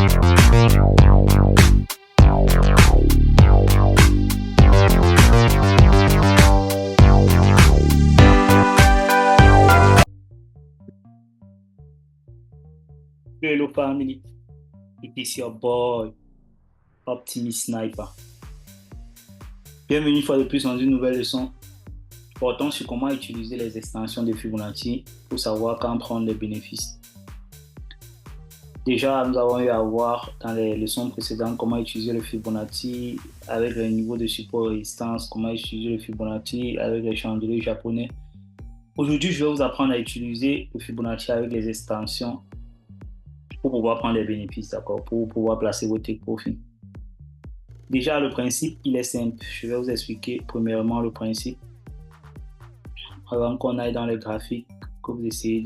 Hello family, it is your boy Optimist Sniper. Bienvenue une fois de plus dans une nouvelle leçon portant sur comment utiliser les extensions de Fibonacci pour savoir quand prendre les bénéfices. Déjà, nous avons eu à voir dans les leçons précédentes comment utiliser le Fibonacci avec les niveaux de support et résistance, comment utiliser le Fibonacci avec les chandeliers japonais. Aujourd'hui, je vais vous apprendre à utiliser le Fibonacci avec les extensions pour pouvoir prendre les bénéfices, d'accord, pour pouvoir placer vos take profit. Déjà, le principe, il est simple. Je vais vous expliquer premièrement le principe avant qu'on aille dans les graphiques, que vous essayez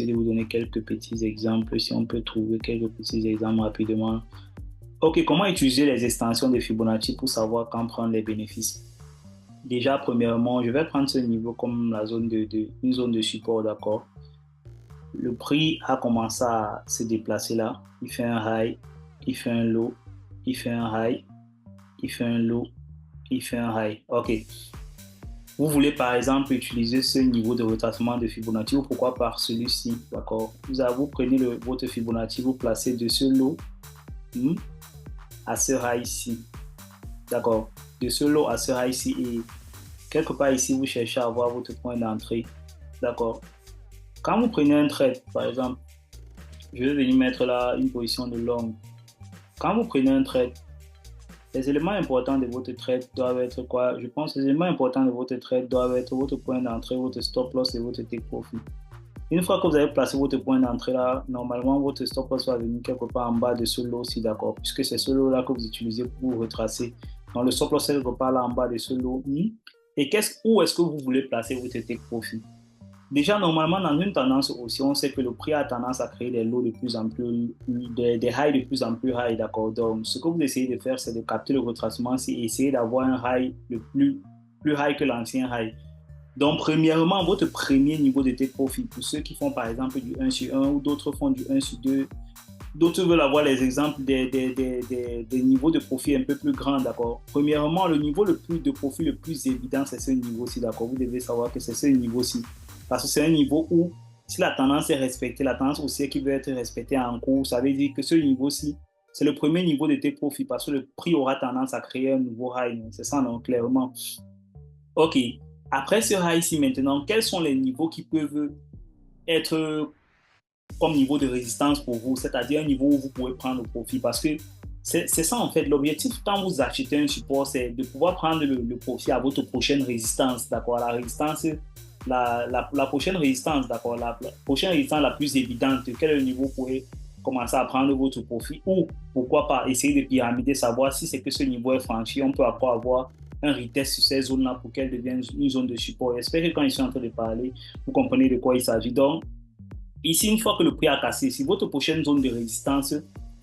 de vous donner quelques petits exemples, si on peut trouver quelques petits exemples rapidement. Ok, comment utiliser les extensions de Fibonacci pour savoir quand prendre les bénéfices? Déjà, premièrement, je vais prendre ce niveau comme la zone une zone de support, d'accord? Le prix a commencé à se déplacer là. Il fait un high, il fait un low, il fait un high, il fait un low, il fait un high. Ok. Vous voulez par exemple utiliser ce niveau de retracement de Fibonacci ou pourquoi pas celui-ci, d'accord? Vous prenez votre Fibonacci, vous placez de ce low à ce high ici, d'accord? De ce low à ce high ici et quelque part ici, vous cherchez à avoir votre point d'entrée, d'accord? Quand vous prenez un trade, par exemple, je vais venir mettre là une position de long. Quand vous prenez un trade, les éléments importants de votre trade doivent être quoi? Je pense que les éléments importants de votre trade doivent être votre point d'entrée, votre stop loss et votre take profit. Une fois que vous avez placé votre point d'entrée là, normalement votre stop loss va venir quelque part en bas de ce lot ci, d'accord? Puisque c'est ce lot là que vous utilisez pour vous retracer. Donc le stop loss est quelque part là en bas de ce lot. Et où est-ce que vous voulez placer votre take profit? Déjà, normalement, dans une tendance haussière, on sait que le prix a tendance à créer des lots de plus en plus, des highs de plus en plus high, d'accord? Donc, ce que vous essayez de faire, c'est de capter le retracement et essayer d'avoir un high le plus high que l'ancien high. Donc, premièrement, votre premier niveau de take profit, pour ceux qui font par exemple du 1 sur 1 ou d'autres font du 1 sur 2, d'autres veulent avoir les exemples des niveaux de profit un peu plus grands, d'accord? Premièrement, le niveau de profit le plus évident, c'est ce niveau-ci, d'accord? Vous devez savoir que c'est ce niveau-ci. Parce que c'est un niveau où, si la tendance est respectée, la tendance haussière qui veut être respectée en cours, ça veut dire que ce niveau-ci, c'est le premier niveau de tes profits parce que le prix aura tendance à créer un nouveau high. C'est ça, non, clairement. OK. Après ce high-ci, maintenant, quels sont les niveaux qui peuvent être comme niveau de résistance pour vous, c'est-à-dire un niveau où vous pouvez prendre le profit parce que c'est ça en fait. L'objectif quand vous achetez un support, c'est de pouvoir prendre le profit à votre prochaine résistance, d'accord? La résistance, la prochaine résistance, d'accord? La prochaine résistance la plus évidente, quel est le niveau où vous pouvez commencer à prendre votre profit ou pourquoi pas essayer de pyramider, savoir si c'est que ce niveau est franchi, on peut encore avoir un retest sur ces zones-là pour qu'elles deviennent une zone de support. J'espère que quand je suis en train de parler, vous comprenez de quoi il s'agit. Donc, ici, une fois que le prix a cassé, si votre prochaine zone de résistance,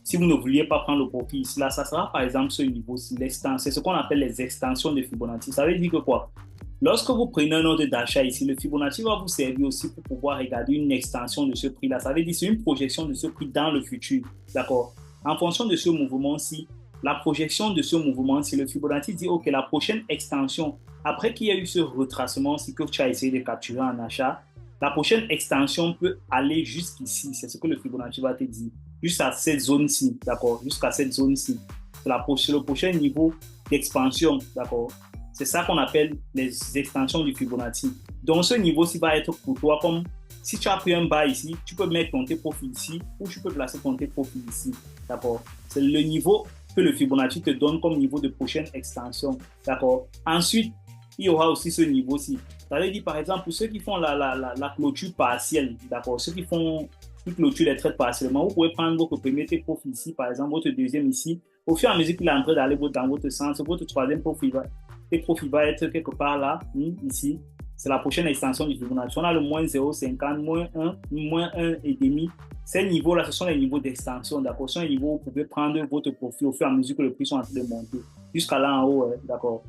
si vous ne vouliez pas prendre le profit ici, là, ça sera par exemple ce niveau-ci, l'extension. C'est ce qu'on appelle les extensions de Fibonacci. Ça veut dire que quoi? Lorsque vous prenez un ordre d'achat ici, le Fibonacci va vous servir aussi pour pouvoir regarder une extension de ce prix-là. Ça veut dire que c'est une projection de ce prix dans le futur. D'accord? En fonction de ce mouvement-ci, la projection de ce mouvement-ci, le Fibonacci dit, OK, la prochaine extension, après qu'il y a eu ce retracement-ci que tu as essayé de capturer en achat, la prochaine extension peut aller jusqu'ici. C'est ce que le Fibonacci va te dire. Jusqu'à cette zone-ci, d'accord? Jusqu'à cette zone-ci. C'est le prochain niveau d'expansion, d'accord? C'est ça qu'on appelle les extensions du Fibonacci. Donc, ce niveau-ci va être pour toi comme si tu as pris un bas ici, tu peux mettre ton T-profil ici ou tu peux placer ton T-profil ici, d'accord? C'est le niveau que le Fibonacci te donne comme niveau de prochaine extension, d'accord? Ensuite, il y aura aussi ce niveau-ci. Ça veut dire, par exemple, pour ceux qui font la clôture partielle, d'accord, ceux qui clôturent les trades partiellement, vous pouvez prendre votre premier profil ici, par exemple, votre deuxième ici. Au fur et à mesure qu'il est en train d'aller dans votre sens, votre troisième profil va être quelque part là, ici. C'est la prochaine extension du Fibonacci. On a le moins 0,50, moins 1, moins 1,5. Ces niveaux-là, ce sont les niveaux d'extension, d'accord? Ce sont les niveaux où vous pouvez prendre votre profil au fur et à mesure que le prix est en train de monter. Jusqu'à là en haut, d'accord?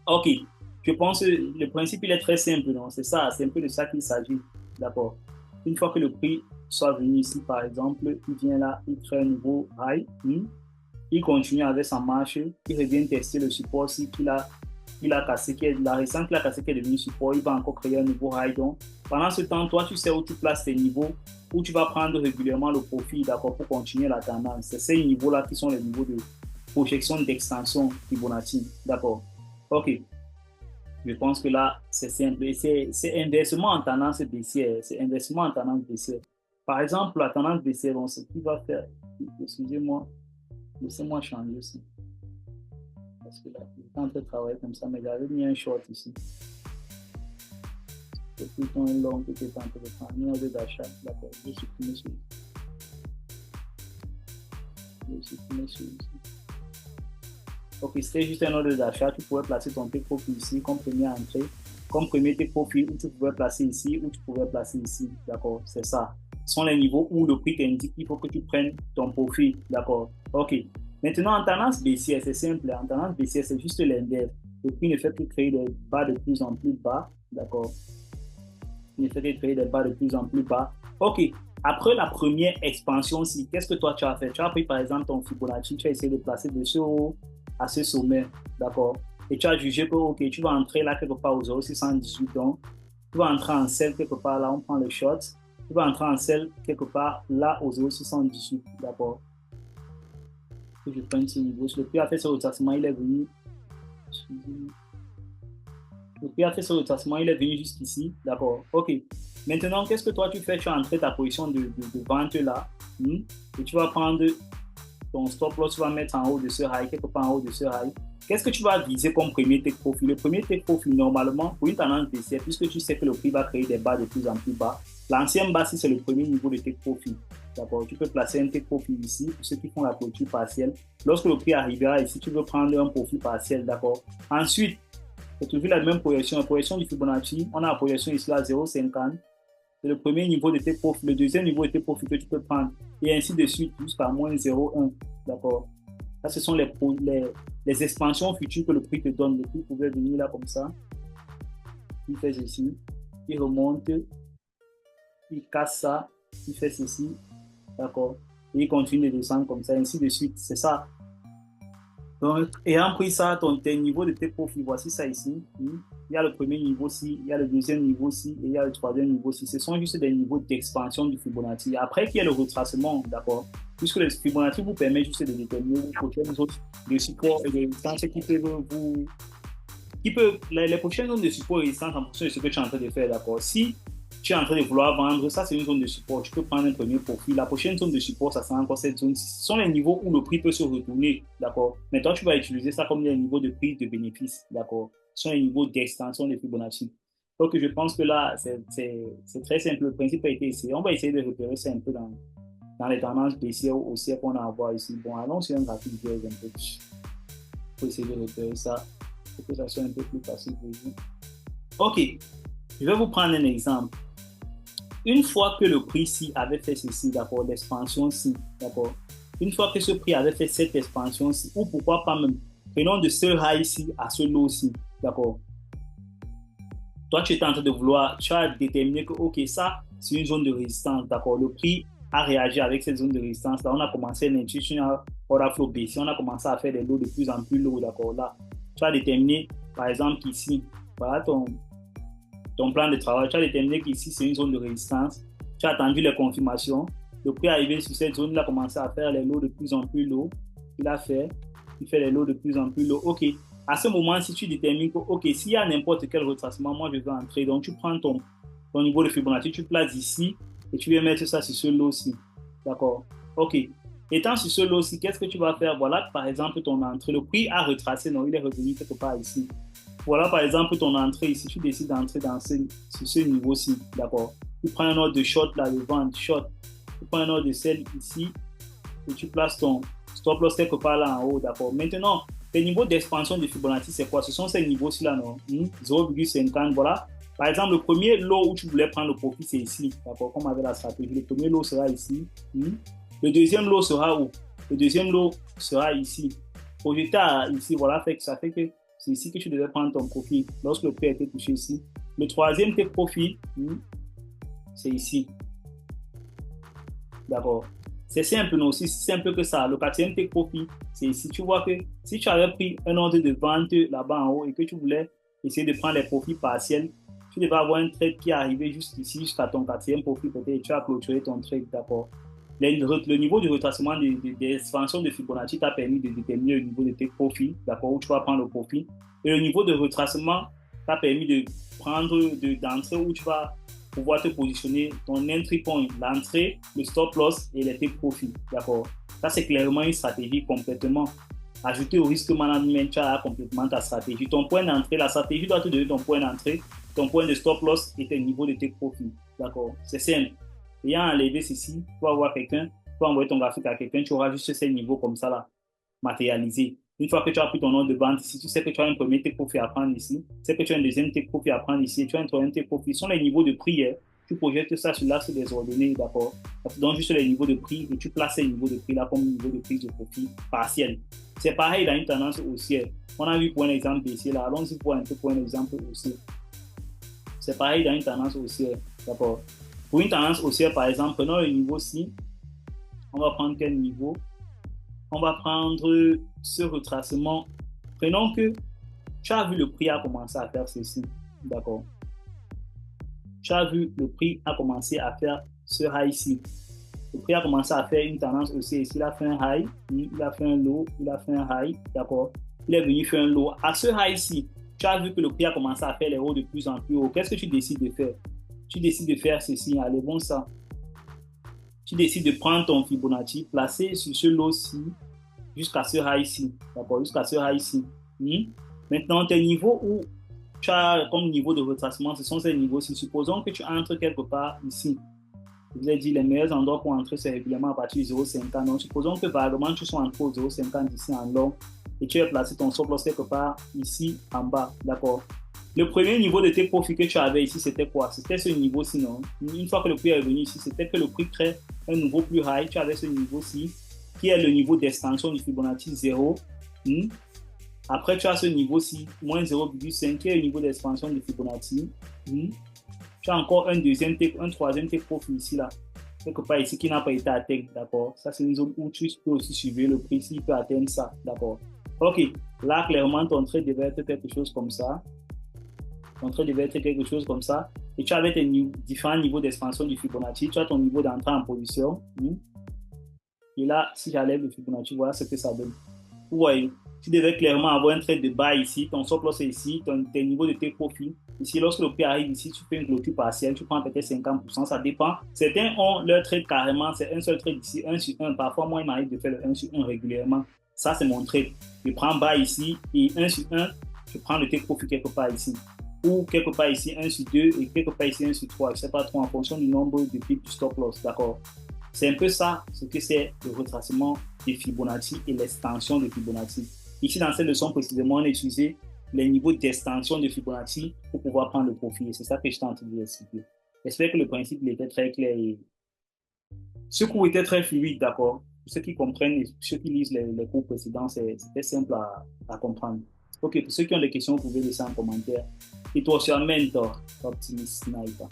OK. Je pense que le principe, il est très simple, non? C'est ça, c'est un peu de ça qu'il s'agit. D'accord. Une fois que le prix soit venu ici, par exemple, il vient là, il crée un nouveau high, il continue avec sa marche, il revient tester le support aussi qu'il a cassé, la récente qu'il a cassé qui est devenu support, il va encore créer un nouveau high. Donc, pendant ce temps, toi, tu sais où tu places tes niveaux, où tu vas prendre régulièrement le profit, d'accord, pour continuer la tendance. C'est ces niveaux-là qui sont les niveaux de projection d'extension Fibonacci, d'accord. Ok. Je pense que là, c'est simple. C'est inversement en tendance baissière. C'est inversement en tendance baissière. Par exemple, la tendance baissière, bon, ce qui va faire, excusez-moi, laissez-moi changer aussi. Parce que là, je suis en train de travailler comme ça, mais j'avais mis un short ici. C'est plutôt un long que tu es en train de prendre. Un ordre d'achat, d'accord. Je vais supprimer celui-ci. Je vais supprimer celui-ci. Ok, c'était juste un ordre d'achat. Tu pouvais placer ton take profit ici comme première entrée, comme premier take profit où tu pouvais placer ici, où tu pouvais placer ici. D'accord, c'est ça. Ce sont les niveaux où le prix t'indique qu'il faut que tu prennes ton profit. D'accord, ok. Maintenant, en tendance baissière, c'est simple. En tendance baissière, c'est juste l'inverse. Le prix ne fait plus créer des bas de plus en plus bas. D'accord. Il ne fait que créer des bas de plus en plus bas. Ok. Après la première expansion-ci, qu'est-ce que toi tu as fait? Tu as pris par exemple ton Fibonacci, tu as essayé de placer de ce haut à ce sommet, d'accord? Et tu as jugé que, ok, tu vas entrer là quelque part au 0,618, donc tu vas entrer en sell quelque part là, on prend le short, tu vas entrer en sell quelque part là au 0,618, d'accord? Que je prenne ce niveau. Le prix a fait ce retracement, il est venu. Le prix a fait ce retracement, il est venu jusqu'ici, d'accord? Ok. Maintenant, qu'est-ce que toi tu fais? Tu as entré ta position de vente là, et tu vas prendre ton stop loss, tu vas mettre en haut de ce high, quelque part en haut de ce high. Qu'est-ce que tu vas viser comme premier take profit? Le premier take profit, normalement, pour une tendance baissière, puisque tu sais que le prix va créer des bas de plus en plus bas, l'ancien bas, si c'est le premier niveau de take profit, d'accord? Tu peux placer un take profit ici, pour ceux qui font la clôture partielle. Lorsque le prix arrivera ici, tu veux prendre un profit partiel, d'accord? Ensuite, c'est toujours la même projection. La projection du Fibonacci, on a la projection ici à 0,50. C'est le premier niveau de tes profits, le deuxième niveau de tes profits que tu peux prendre, et ainsi de suite jusqu'à moins 0,1. D'accord? Là, ce sont les expansions futures que le prix te donne. Le prix pouvait venir là comme ça. Il fait ceci. Il remonte. Il casse ça. Il fait ceci. D'accord? Et il continue de descendre comme ça, ainsi de suite. C'est ça. Donc, ayant pris ça, tes niveaux de tes profits, voici ça ici. Il y a le premier niveau-ci, il y a le deuxième niveau-ci et il y a le troisième niveau-ci. Ce sont juste des niveaux d'expansion du Fibonacci. Après, qu'il y a le retracement, d'accord? Puisque le Fibonacci vous permet juste de déterminer les prochaines zones de support et de résistance qui peuvent vous... les prochaines zones de support et de résistance en fonction de ce que tu es en train de faire, d'accord? Si tu es en train de vouloir vendre, ça c'est une zone de support, tu peux prendre un premier profit. La prochaine zone de support, ça sera encore cette zone. Ce sont les niveaux où le prix peut se retourner, d'accord? Mais toi, tu vas utiliser ça comme des niveaux de prise de bénéfice, d'accord? Ce sont les niveaux d'extension de Fibonacci. Donc, je pense que là, c'est très simple. Le principe a été essayé. On va essayer de repérer ça un peu dans les tendances baissières ou haussières qu'on a à voir ici. Bon, allons sur un graphique vert un peu. Pour essayer de repérer ça, pour que ça soit un peu plus facile pour vous. Ok, je vais vous prendre un exemple. Une fois que le prix-ci avait fait ceci, d'accord, l'expansion-ci, d'accord, une fois que ce prix avait fait cette expansion-ci, ou pourquoi pas même, prenons de ce high-ci à ce low-ci, d'accord, toi, tu es en train de vouloir, tu as déterminé que, ok, ça, c'est une zone de résistance, d'accord, le prix a réagi avec cette zone de résistance, là, on a commencé l'intuition order flow baissier, on a commencé à faire des lots de plus en plus lourds, d'accord, là, tu as déterminé, par exemple, ici, voilà ton plan de travail, tu as déterminé qu'ici, c'est une zone de résistance. Tu as attendu les confirmations. Le prix est arrivé sur cette zone, il a commencé à faire les lots de plus en plus lourds. Il fait les lots de plus en plus lourds. OK. À ce moment, si tu détermines que, OK, s'il y a n'importe quel retracement, moi, je vais entrer. Donc, tu prends ton niveau de Fibonacci, tu places ici et tu viens mettre ça sur ce lot-ci. D'accord. OK. Étant sur ce lot-ci, qu'est-ce que tu vas faire? Voilà, par exemple, ton entrée. Le prix a retracé, non, il est revenu quelque part ici. Voilà, par exemple, ton entrée ici. Tu décides d'entrer sur ce niveau-ci. D'accord. Tu prends un ordre de short, là, de vente, short. Tu prends un ordre de sell ici et tu places ton stop loss quelque part là en haut. D'accord. Maintenant, les niveaux d'expansion de Fibonacci, c'est quoi? Ce sont ces niveaux-ci là, non? 0,50. Voilà. Par exemple, le premier lot où tu voulais prendre le profit, c'est ici. D'accord. Comme avec la stratégie. Le premier lot sera ici. Le deuxième lot sera où? Le deuxième lot sera ici. Projeté ici. Voilà. Ça fait que c'est ici que tu devais prendre ton profit lorsque le prix a été touché ici. Le troisième tes profits, c'est ici. D'accord? C'est simple, non? Aussi simple que ça. Le quatrième take profit, c'est si tu vois que si tu avais pris un ordre de vente là-bas en haut et que tu voulais essayer de prendre les profits partiels, tu devais avoir un trade qui est arrivé jusqu'ici, jusqu'à ton quatrième profit, peut-être, et tu as clôturé ton trade, d'accord? Le niveau de retracement des expansions de Fibonacci t'a permis de déterminer le niveau de tes profits, d'accord, où tu vas prendre le profit. Et le niveau de retracement t'a permis de prendre, d'entrer où tu vas pouvoir te positionner ton entry point, l'entrée, le stop loss et les tes profits, d'accord. Ça, c'est clairement une stratégie complètement ajoutée au risque management. Tu as complètement ta stratégie. Ton point d'entrée, la stratégie doit te donner ton point d'entrée, ton point de stop loss et tes niveaux de tes profits, d'accord. C'est simple. Ayant enlevé ceci, tu vas voir quelqu'un, tu vas envoyer ton graphique à quelqu'un, tu auras juste ces niveaux comme ça là, matérialisés. Une fois que tu as pris ton nom de vente ici, tu sais que tu as un premier take profit à prendre ici, tu sais que tu as un deuxième take profit à prendre ici, tu as un troisième take profit. Ce sont les niveaux de prix. Hein. Tu projettes ça sur l'axe des ordonnées, d'accord? Ça te donne juste les niveaux de prix et tu places ces niveaux de prix là comme niveau de prise de profit partiel. C'est pareil dans une tendance haussière. On a vu pour un exemple baissier là, allons-y pour un exemple haussier. C'est pareil dans une tendance haussière, d'accord? Pour une tendance haussière, par exemple, prenons le niveau ci. On va prendre quel niveau? On va prendre ce retracement. Prenons que tu as vu le prix a commencé à faire ceci. D'accord. Tu as vu le prix a commencé à faire ce high ici. Le prix a commencé à faire une tendance haussière ici. Il a fait un high, il a fait un low, il a fait un high. D'accord. Il est venu faire un low. À ce high ici, tu as vu que le prix a commencé à faire les hauts de plus en plus haut. Qu'est-ce que tu décides de faire? Tu décides de faire ceci, allez, bon ça. Tu décides de prendre ton Fibonacci, placer sur ce lot-ci jusqu'à ce high-ci, d'accord, jusqu'à ce high-ci. Maintenant, tes niveaux où tu as comme niveau de retracement, ce sont ces niveaux-ci. Supposons que tu entres quelque part ici. Je vous ai dit, les meilleurs endroits pour entrer, c'est régulièrement à partir de 0,50. Donc, supposons que vaguement, tu sois entré au 0,50 ici en long et tu as placé ton stop loss quelque part ici en bas, d'accord. Le premier niveau de tes profits que tu avais ici, c'était quoi? C'était ce niveau-ci, non? Une fois que le prix est revenu ici, c'était que le prix crée un nouveau plus high. Tu avais ce niveau-ci, qui est le niveau d'extension du Fibonacci 0. Après, tu as ce niveau-ci, moins 0,5, qui est le niveau d'expansion du Fibonacci. Tu as encore un troisième take profit ici, là. Quelque part ici, qui n'a pas été atteint, d'accord? Ça, c'est une zone où tu peux aussi suivre le prix s'il peut atteindre ça, d'accord? Ok, là, clairement, ton trade devait être quelque chose comme ça. Ton trade devait être quelque chose comme ça. Et tu avais tes différents niveaux d'expansion du Fibonacci. Tu as ton niveau d'entrée en position. Et là, si j'enlève le Fibonacci, voilà ce que ça donne. Vous voyez, tu devais clairement avoir un trade de bas ici. Ton stop loss est ici. Tes niveaux de tes profits. Ici, lorsque le prix arrive ici, tu fais une clôture partielle. Tu prends peut-être 50%. Ça dépend. Certains ont leur trade carrément. C'est un seul trade ici, 1 sur 1. Parfois, moi, il m'arrive de faire le 1 sur 1 régulièrement. Ça, c'est mon trade. Je prends bas ici et 1 sur 1, je prends le take profit quelque part ici. Ou quelque part ici 1 sur 2 et quelque part ici 1 sur 3. Je ne sais pas trop en fonction du nombre de pips du stop loss. D'accord? C'est un peu ça ce que c'est le retracement de Fibonacci et l'extension de Fibonacci. Ici, dans cette leçon précisément, on a utilisé les niveaux d'extension de Fibonacci pour pouvoir prendre le profit. Et c'est ça que je t'ai en train de expliquer. J'espère que le principe était très clair. Et ce cours était très fluide, d'accord? Pour ceux qui comprennent et ceux qui lisent les cours précédents, c'était simple à comprendre. Ok, pour ceux qui ont des questions, vous pouvez laisser un commentaire. Et toi aussi, un mentor, Optimist Sniper.